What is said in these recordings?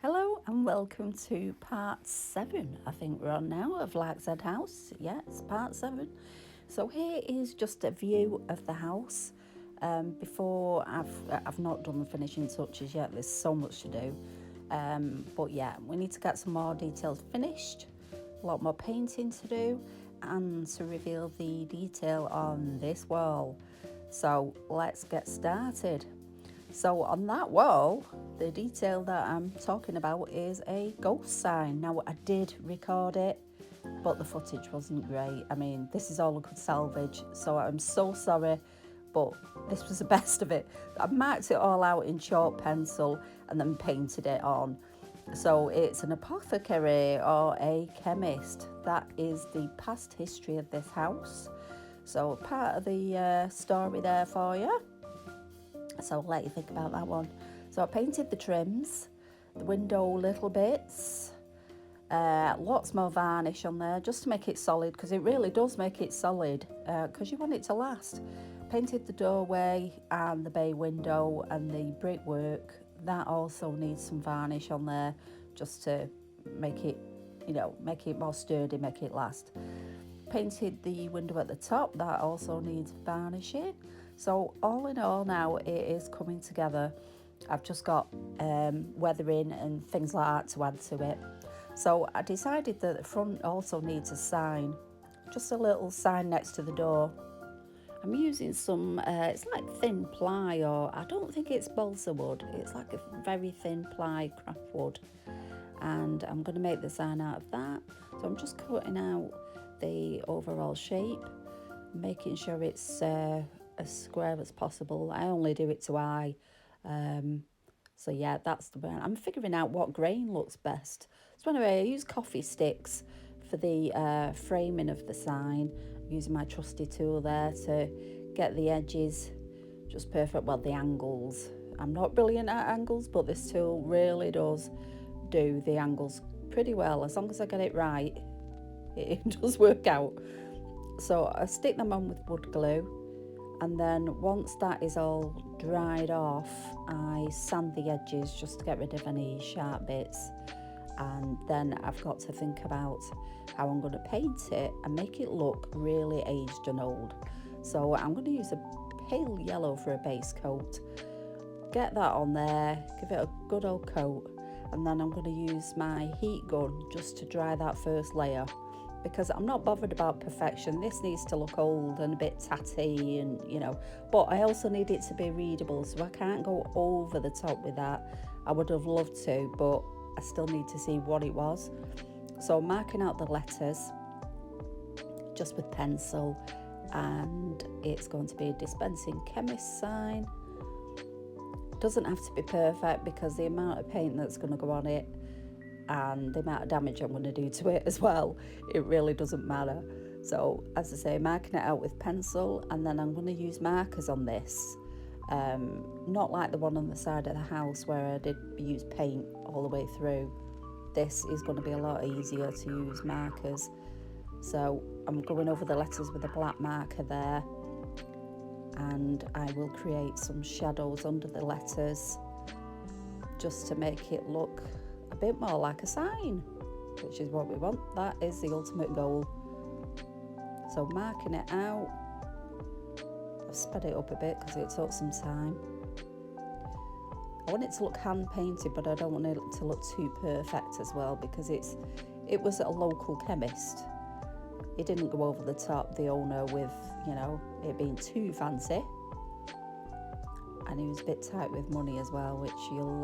Hello and welcome to part 7, I think we're on now, of LARKSHEAD house. Yeah, it's part 7. So here is just a view of the house. Before I've not done the finishing touches yet, there's so much to do. But yeah, we need to get some more details finished, a lot more painting to do, and to reveal the detail on this wall. So let's get started. So on that wall, the detail that I'm talking about is a ghost sign. Now I did record it, but the footage wasn't great. I mean, this is all I could salvage, so I'm so sorry, but this was the best of it. I marked it all out in chalk pencil and then painted it on. So it's an apothecary or a chemist. That is the past history of this house. So part of the story there for you. So I'll let you think about that one. So I painted the trims, the window little bits, lots more varnish on there just to make it solid, because it really does make it solid, because you want it to last. Painted the doorway and the bay window and the brickwork. That also needs some varnish on there just to make it, make it more sturdy, make it last. Painted the window at the top, that also needs varnishing. So all in all now it is coming together. I've just got weathering and things like that to add to it. So I decided that the front also needs a sign, just a little sign next to the door. I'm using some, it's like thin ply, or I don't think it's balsa wood, it's like a very thin ply craft wood. And I'm going to make the sign out of that. So I'm just cutting out the overall shape, making sure it's as square as possible. I only do it to eye. So yeah, that's the brand. I'm figuring out what grain looks best. So anyway, I use coffee sticks for the framing of the sign. I'm using my trusty tool there to get the edges just perfect. Well, the angles. I'm not brilliant at angles, but this tool really does do the angles pretty well. As long as I get it right, it does work out. So I stick them on with wood glue, and then once that is all dried off, I sand the edges just to get rid of any sharp bits. And then I've got to think about how I'm going to paint it and make it look really aged and old. So I'm going to use a pale yellow for a base coat, get that on there, give it a good old coat, and then I'm going to use my heat gun just to dry that first layer, because I'm not bothered about perfection. This needs to look old and a bit tatty, and but I also need it to be readable, so I can't go over the top with that. I would have loved to, but I still need to see what it was. So I'm marking out the letters just with pencil, and it's going to be a dispensing chemist sign. Doesn't have to be perfect, because the amount of paint that's going to go on it and the amount of damage I'm going to do to it as well, it really doesn't matter. So as I say, marking it out with pencil, and then I'm going to use markers on this, not like the one on the side of the house where I did use paint all the way through. This is going to be a lot easier to use markers. So I'm going over the letters with a black marker there, and I will create some shadows under the letters just to make it look a bit more like a sign, which is what we want. That is the ultimate goal. So marking it out, I've sped it up a bit because it took some time. I want it to look hand painted, but I don't want it to look too perfect as well, because it was a local chemist. It didn't go over the top, the owner, with it being too fancy, and he was a bit tight with money as well, which you'll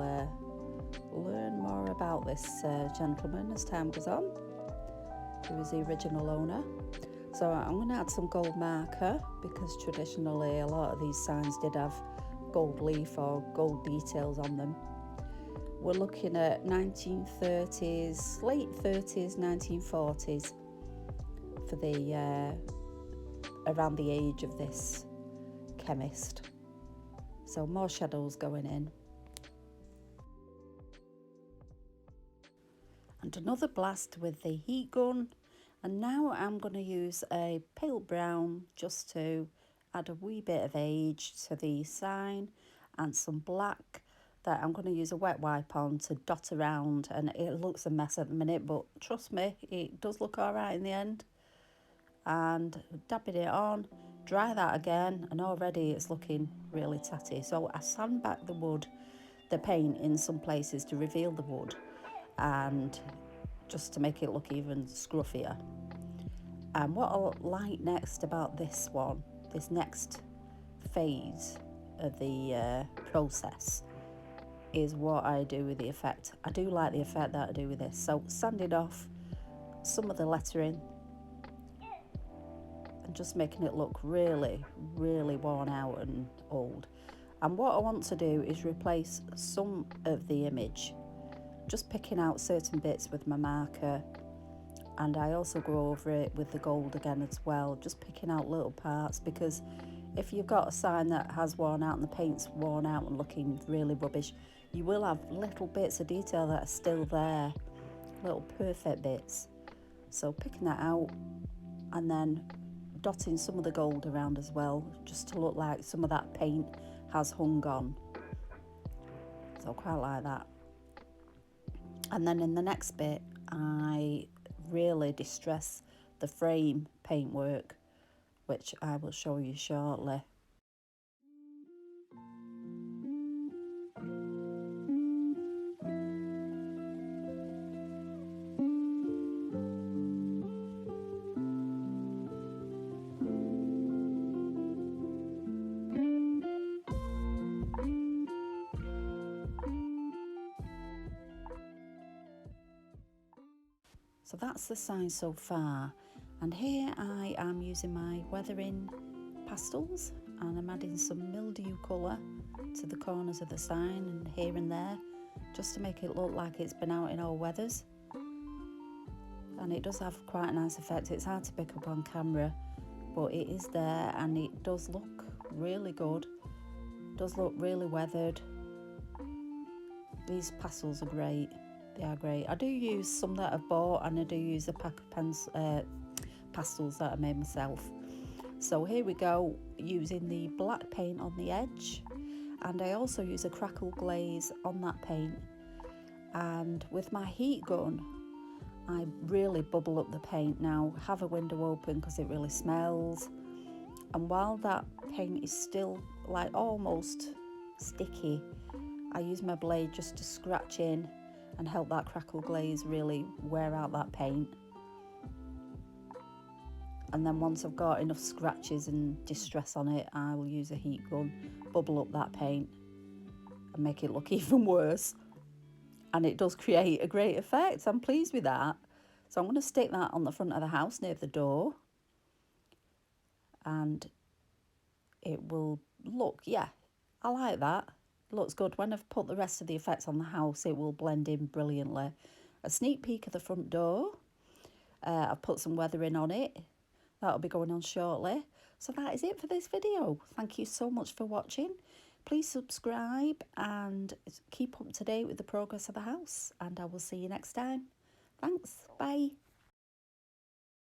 learn more about this gentleman as time goes on, who was the original owner. So I'm going to add some gold marker, because traditionally a lot of these signs did have gold leaf or gold details on them. We're looking at 1930s, late 30s, 1940s for the around the age of this chemist. So more shadows going in. And another blast with the heat gun. And now I'm going to use a pale brown just to add a wee bit of age to the sign, and some black that I'm going to use a wet wipe on to dot around, and it looks a mess at the minute, but trust me, it does look all right in the end. And dabbing it on, dry that again, and already it's looking really tatty. So I sand back the paint in some places to reveal the wood, and just to make it look even scruffier. And what I like next about this next phase of the process, is what I do with the effect. I do like the effect that I do with this. So sanding off some of the lettering and just making it look really, really worn out and old. And what I want to do is replace some of the image, just picking out certain bits with my marker, and I also go over it with the gold again as well, just picking out little parts, because if you've got a sign that has worn out and the paint's worn out and looking really rubbish, you will have little bits of detail that are still there, little perfect bits. So picking that out and then dotting some of the gold around as well, just to look like some of that paint has hung on. So I quite like that. And then in the next bit, I really distress the frame paintwork, which I will show you shortly. So that's the sign so far, and here I am using my weathering pastels, and I'm adding some mildew colour to the corners of the sign and here and there, just to make it look like it's been out in all weathers. And it does have quite a nice effect. It's hard to pick up on camera, but it is there, and it does look really good. It does look really weathered. These pastels are great. They are great. I do use some that I've bought, and I do use a pack of pastels that I made myself. So here we go, using the black paint on the edge, and I also use a crackle glaze on that paint. And with my heat gun, I really bubble up the paint. Now have a window open because it really smells, and while that paint is still like almost sticky, I use my blade just to scratch in and help that crackle glaze really wear out that paint. And then once I've got enough scratches and distress on it, I will use a heat gun, bubble up that paint and make it look even worse. And it does create a great effect. I'm pleased with that. So I'm going to stick that on the front of the house near the door, and it will look, yeah, I like that. It looks good. When I've put the rest of the effects on the house, it will blend in brilliantly. A sneak peek of the front door. I've put some weathering on it. That'll be going on shortly. So that is it for this video. Thank you so much for watching. Please subscribe and keep up to date with the progress of the house, and I will see you next time. Thanks. Bye.